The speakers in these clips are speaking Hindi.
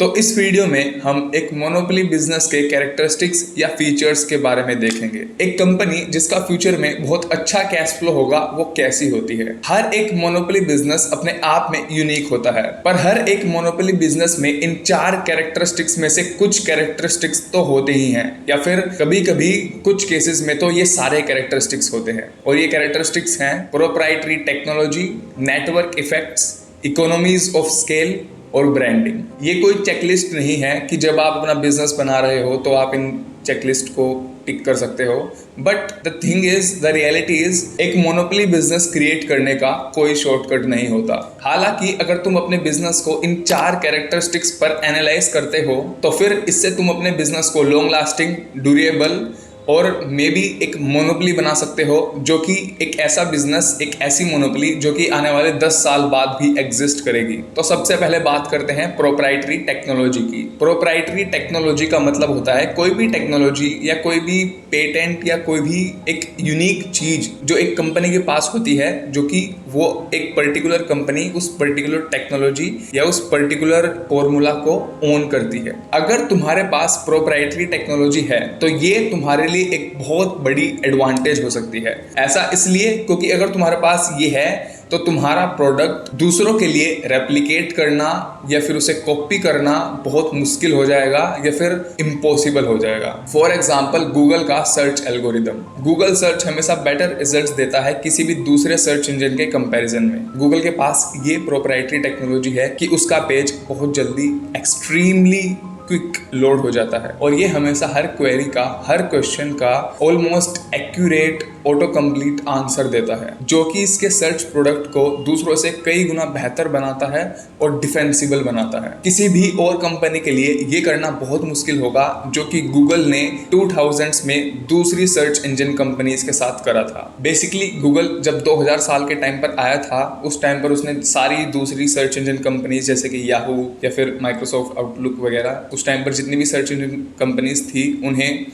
तो इस वीडियो में हम एक मोनोपोली बिजनेस के कैरेक्टरिस्टिक्स या फीचर्स के बारे में देखेंगे। एक कंपनी जिसका फ्यूचर में बहुत अच्छा कैश फ्लो होगा वो कैसी होती है। हर एक मोनोपोली बिजनेस अपने आप में यूनिक होता है, पर हर एक मोनोपोली बिजनेस में इन 4 कैरेक्टरिस्टिक्स में से कुछ कैरेक्टरिस्टिक्स तो होते ही हैं, या फिर कभी कभी कुछ केसेस में तो ये सारे कैरेक्टरिस्टिक्स होते हैं। और ये कैरेक्टरिस्टिक्स हैं proprietary technology, network effects, economies of scale और ब्रांडिंग। ये कोई चेकलिस्ट नहीं है कि जब आप अपना बिजनेस बना रहे हो तो आप इन चेकलिस्ट को टिक कर सकते हो। But the thing is, the reality is, एक मोनोपोली बिजनेस क्रिएट करने का कोई शॉर्टकट नहीं होता। हालांकि अगर तुम अपने बिजनेस को इन 4 कैरेक्टरिस्टिक्स पर एनालाइज करते हो तो फिर इससे तुम अपने बिजनेस को लॉन्ग लास्टिंग, ड्यूरेबल और मे बी एक मोनोपोली बना सकते हो, जो कि एक ऐसा बिजनेस, एक ऐसी मोनोपोली जो कि आने वाले 10 साल बाद भी एग्जिस्ट करेगी। तो सबसे पहले बात करते हैं प्रोप्राइटरी टेक्नोलॉजी की। प्रोप्राइटरी टेक्नोलॉजी का मतलब होता है कोई भी टेक्नोलॉजी या कोई भी पेटेंट या कोई भी एक यूनिक चीज जो एक कंपनी के पास होती है, जो कि वो एक पर्टिकुलर कंपनी उस पर्टिकुलर टेक्नोलॉजी या उस पर्टिकुलर फॉर्मूला को ओन करती है। अगर तुम्हारे पास प्रोप्राइटरी टेक्नोलॉजी है तो ये तुम्हारे लिए एक बहुत बड़ी एडवांटेज हो सकती है। ऐसा इसलिए क्योंकि अगर तुम्हारे पास ये है तो तुम्हारा प्रोडक्ट दूसरों के लिए रेप्लिकेट करना या फिर उसे कॉपी करना बहुत मुश्किल हो जाएगा या फिर इम्पॉसिबल हो जाएगा। फॉर एग्जाम्पल, गूगल का सर्च एल्गोरिदम। गूगल सर्च हमेशा बेटर रिजल्ट्स देता है किसी भी दूसरे सर्च इंजन के कंपैरिजन में। गूगल के पास ये प्रोप्राइटरी टेक्नोलॉजी है कि उसका पेज बहुत जल्दी, एक्सट्रीमली क्विक लोड हो जाता है, और ये हमेशा हर क्वेरी का, हर क्वेश्चन का almost accurate auto complete answer देता है, जो कि इसके सर्च प्रोडक्ट को दूसरों से कई गुना बेहतर बनाता है और डिफेंसिबल बनाता है। किसी भी और कंपनी के लिए ये करना बहुत मुश्किल होगा, जो कि गूगल ने 2000s में दूसरी सर्च इंजन कंपनीज के साथ करा था। बेसिकली गूगल जब 2000 साल के टाइम पर आया था, उस टाइम पर उसने सारी दूसरी सर्च इंजन कंपनीज जैसे कि याहू या फिर माइक्रोसॉफ्ट आउटलुक वगैरह, उस टाइम पर जितनी भी सर्च इंजन कंपनीज थी उन्हें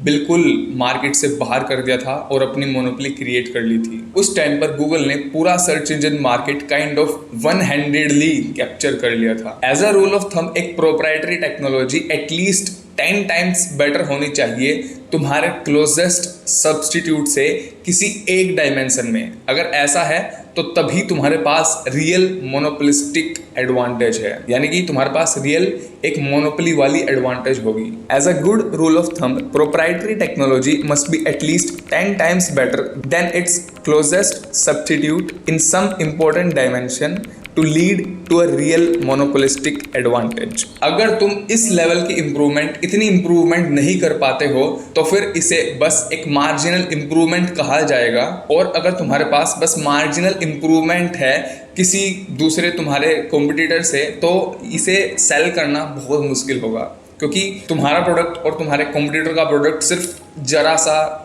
बिल्कुल मार्केट से बाहर कर दिया था और अपनी मोनोपोली क्रिएट कर ली थी। उस टाइम पर गूगल ने पूरा search engine market kind of one handedly capture कर लिया था। As a rule of thumb, एक proprietary technology at least 10 times better होनी चाहिए तुम्हारे क्लोजेस्ट सब्स्टिट्यूट से किसी एक डायमेंशन में। अगर ऐसा है तो तभी तुम्हारे पास रियल मोनोपोलिस्टिक एडवांटेज है, यानी कि तुम्हारे पास रियल एक मोनोपोली वाली एडवांटेज होगी। As a good rule of thumb, proprietary technology must be at least 10 times better than its closest substitute in some important dimension to lead to a real monopolistic advantage. अगर तुम इस लेवल की इंप्रूवमेंट, इतनी इंप्रूवमेंट नहीं कर पाते हो तो फिर इसे बस एक मार्जिनल इंप्रूवमेंट कहा जाएगा। और अगर तुम्हारे पास बस मार्जिनल इंप्रूवमेंट है किसी दूसरे तुम्हारे कॉम्पिटिटर से, तो इसे सेल करना बहुत मुश्किल होगा, क्योंकि तुम्हारा प्रोडक्ट और तुम्हारे कॉम्पिटिटर का प्रोडक्ट सिर्फ जरा सा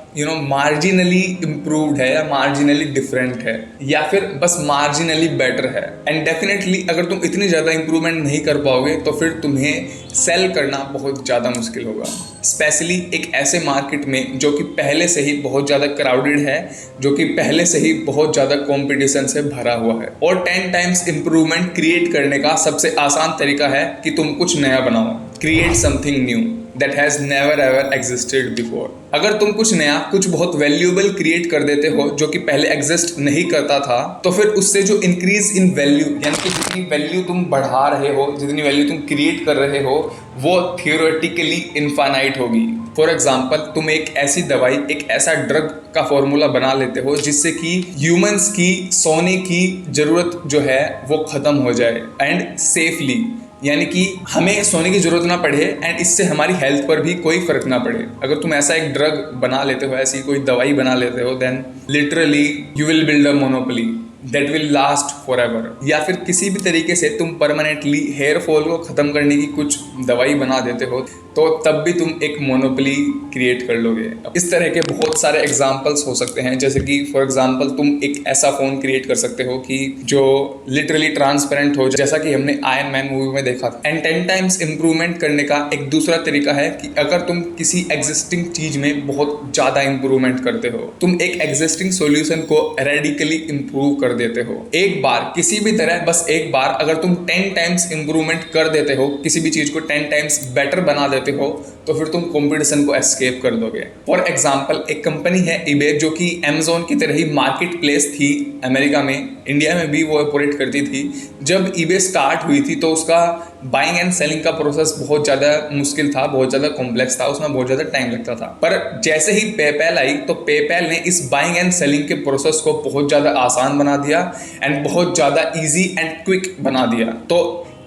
मार्जिनली इम्प्रूव्ड है या मार्जिनली डिफरेंट है या फिर बस मार्जिनली बेटर है। एंड डेफिनेटली अगर तुम इतनी ज़्यादा इम्प्रूवमेंट नहीं कर पाओगे तो फिर तुम्हें सेल करना बहुत ज़्यादा मुश्किल होगा, स्पेशली एक ऐसे मार्केट में जो कि पहले से ही बहुत ज़्यादा क्राउडेड है, जो कि पहले से ही बहुत ज़्यादा कॉम्पिटिशन से भरा हुआ है। और 10 टाइम्स इम्प्रूवमेंट क्रिएट करने का सबसे आसान तरीका है कि तुम कुछ नया बनाओ। Create something new that has never ever existed before। अगर तुम कुछ नया, कुछ बहुत वैल्यूएबल क्रिएट कर देते हो जो कि पहले एग्जिस्ट नहीं करता था, तो फिर उससे जो इंक्रीज इन वैल्यू, यानी कि जितनी वैल्यू तुम बढ़ा रहे हो, जितनी वैल्यू तुम क्रिएट कर रहे हो, वो थियोरेटिकली इनफाइनाइट होगी। फॉर एग्जाम्पल, तुम एक ऐसी दवाई, एक ऐसा ड्रग का फॉर्मूला बना लेते हो जिससे कि ह्यूमंस की सोने की जरूरत जो है वो खत्म हो जाए एंड सेफली, यानी कि हमें सोने की जरूरत ना पड़े एंड इससे हमारी हेल्थ पर भी कोई फर्क ना पड़े। अगर तुम ऐसा एक ड्रग बना लेते हो, ऐसी कोई दवाई बना लेते हो, then literally you will build a monopoly that will last forever. या फिर किसी भी तरीके से तुम परमानेंटली हेयर फॉल को ख़त्म करने की कुछ दवाई बना देते हो, तो तब भी तुम एक मोनोपोली क्रिएट कर लोगे। इस तरह के बहुत सारे एग्जांपल्स हो सकते हैं, जैसे कि फॉर एग्जांपल तुम एक ऐसा फोन क्रिएट कर सकते हो कि जो लिटरली ट्रांसपेरेंट हो, जैसा कि हमने आयरन मैन मूवी में देखा था। एंड 10 टाइम्स इंप्रूवमेंट करने का एक दूसरा तरीका है कि अगर तुम किसी एग्जिस्टिंग चीज में बहुत ज्यादा इंप्रूवमेंट करते हो, तुम एक एग्जिस्टिंग सॉल्यूशन को रेडिकली इंप्रूव कर देते हो। एक बार किसी भी तरह, बस एक बार अगर तुम 10 टाइम्स इंप्रूवमेंट कर देते हो, किसी भी चीज को 10 टाइम्स बेटर बना देते हो, तो फिर तुम कंपटीशन को एस्केप कर दोगे। फॉर एग्जांपल एक कंपनी है eBay, जो कि Amazon की तरह ही मार्केट प्लेस थी अमेरिका में, इंडिया में भी वो ऑपरेट करती थी। जब eBay स्टार्ट हुई थी तो उसका बाइंग एंड सेलिंग का प्रोसेस बहुत ज़्यादा मुश्किल था, बहुत ज़्यादा कॉम्प्लेक्स था, उसमें बहुत ज़्यादा टाइम लगता था। पर जैसे ही पेपैल आई तो पेपैल ने इस बाइंग एंड सेलिंग के प्रोसेस को बहुत ज़्यादा आसान बना दिया एंड बहुत ज़्यादा ईजी एंड क्विक बना दिया। तो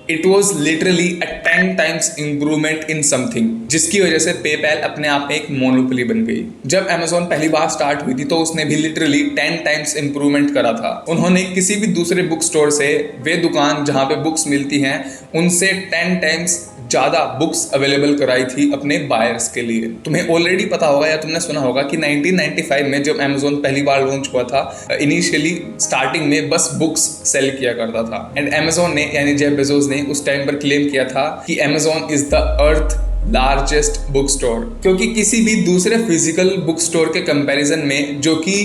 it was literally a 10 times improvement in something, जिसकी वजह से पेपैल अपने आप में एक मोनोपोली बन गई। जब अमेजोन पहली बार स्टार्ट हुई थी तो उसने भी लिटरली 10 टाइम्स इंप्रूवमेंट करा था। उन्होंने किसी भी दूसरे बुक स्टोर से, वे दुकान जहां पे बुक्स मिलती हैं, उनसे 10 टाइम्स ज़्यादा बुक्स अवेलेबल कराई थी अपने बायर्स के लिए। तुम्हें ऑलरेडी पता होगा या तुमने सुना होगा कि 1995 में जब अमेजोन पहली बार लॉन्च हुआ था, इनिशियली स्टार्टिंग में बस बुक्स सेल किया करता था। एंड अमेजोन ने, यानी जेफ बेजोस ने उस टाइम पर क्लेम किया था कि Amazon is the earth largest book store, क्योंकि किसी भी दूसरे फिजिकल बुक स्टोर के कंपैरिजन में, जो कि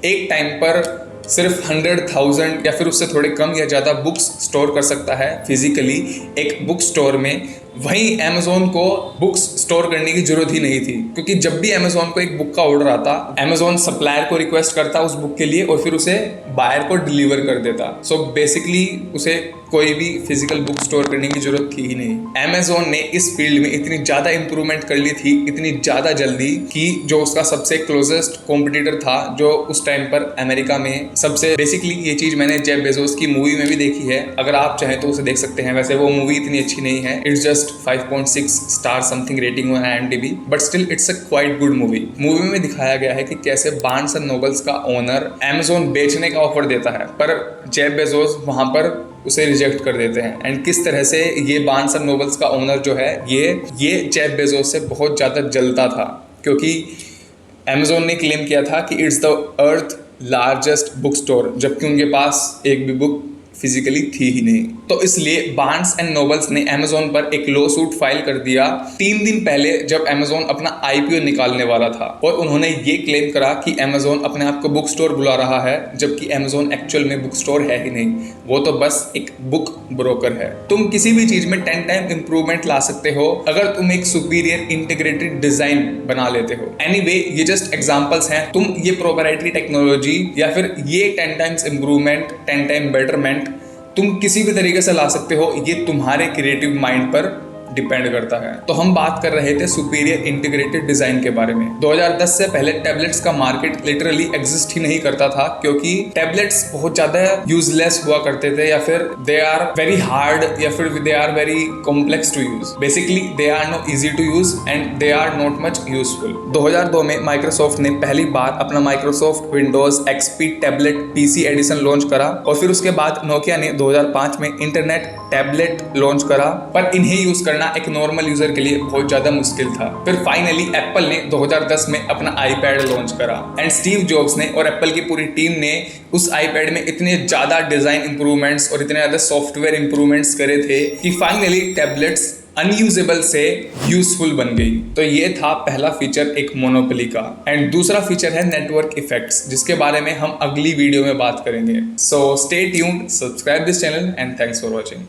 एक टाइम पर सिर्फ 100,000 या फिर उससे थोड़े कम या ज़्यादा बुक्स स्टोर कर सकता है फिजिकली एक बुक स्टोर में, वहीं अमेजोन को बुक्स स्टोर करने की जरूरत ही नहीं थी। क्योंकि जब भी अमेजोन को एक बुक का ऑर्डर आता, अमेजोन सप्लायर को रिक्वेस्ट करता उस बुक के लिए और फिर उसे बायर को डिलीवर कर देता। सो बेसिकली उसे कोई भी फिजिकल बुक स्टोर करने की जरूरत थी ही नहीं। अमेजोन ने इस फील्ड में इतनी ज़्यादा इंप्रूवमेंट कर ली थी, इतनी ज़्यादा जल्दी, कि जो उसका सबसे क्लोजेस्ट कॉम्पिटिटर था, जो उस टाइम पर अमेरिका में सबसे, बेसिकली ये चीज़ मैंने जेफ बेजोस की मूवी में भी देखी है, अगर आप चाहें तो उसे देख सकते हैं। वैसे वो मूवी इतनी अच्छी नहीं है, it's just 5.6 star something rating है IMDb, but still it's a quite good movie. Movie में दिखाया गया है कि कैसे बार्न्स एंड नोबल्स का ओनर अमेजोन बेचने का ऑफर देता है, पर जेफ बेजोस वहां पर उसे रिजेक्ट कर देते हैं। एंड किस तरह से ये बार्न्स एंड नोबल्स का ओनर जो है, ये जेफ बेजोस से बहुत ज़्यादा जलता था, क्योंकि अमेजोन ने क्लेम किया था कि it's the earth largest book store, जबकि उनके पास एक भी बुक फिजिकली थी ही नहीं। तो इसलिए बार्न्स एंड नोबल्स ने अमेजोन पर एक लॉ सूट फाइल कर दिया 3 दिन पहले, जब अमेजोन अपना IPO निकालने वाला था। और उन्होंने ये क्लेम करा कि अमेजोन अपने आप को बुक स्टोर बुला रहा है, जबकि अमेजोन एक्चुअल में बुक स्टोर है ही नहीं, वो तो बस एक बुक ब्रोकर है। तुम किसी भी चीज में 10 टाइम इंप्रूवमेंट ला सकते हो अगर तुम एक सुपीरियर इंटीग्रेटेड डिजाइन बना लेते हो। एनीवे, ये जस्ट एग्जांपल्स हैं। तुम ये प्रोप्राइटरी टेक्नोलॉजी या फिर ये 10 टाइम्स इंप्रूवमेंट, 10 टाइम बेटरमेंट तुम किसी भी तरीके से ला सकते हो, ये तुम्हारे क्रिएटिव माइंड पर डिपेंड करता है। तो हम बात कर रहे थे सुपीरियर इंटीग्रेटेड डिजाइन के बारे में। 2010 से पहले टैबलेट्स का मार्केट लिटरली एग्जिस्ट ही नहीं करता था, क्योंकि टैबलेट्स बहुत ज्यादा यूजलेस हुआ करते थे, या फिर दे आर वेरी हार्ड, या फिर they are very complex to use. Basically they are no easy to use and they are not much useful. 2002 में माइक्रोसॉफ्ट ने पहली बार अपना Microsoft Windows XP tablet PC edition launch करा, और फिर उसके बाद नोकिया ने 2005 में इंटरनेट टैबलेट लॉन्च करा, पर इन्हें यूज करना एक नॉर्मल यूजर के लिए बहुत ज्यादा मुश्किल था। फिर फाइनली एप्पल ने 2010 में अपना iPad लॉन्च करा, एंड स्टीव जॉब्स ने और एप्पल की पूरी टीम ने उस iPad में इतने ज्यादा डिजाइन इंप्रूवमेंट्स और इतने ज्यादा सॉफ्टवेयर इंप्रूवमेंट्स करे थे कि फाइनली टैबलेट्स अनयूजेबल से यूजफुल बन गई। तो ये था पहला फीचर एक मोनोपोली का। एंड दूसरा फीचर है नेटवर्क इफेक्ट्स, जिसके बारे में हम अगली वीडियो में बात करेंगे। So stay tuned, subscribe this channel and thanks for watching.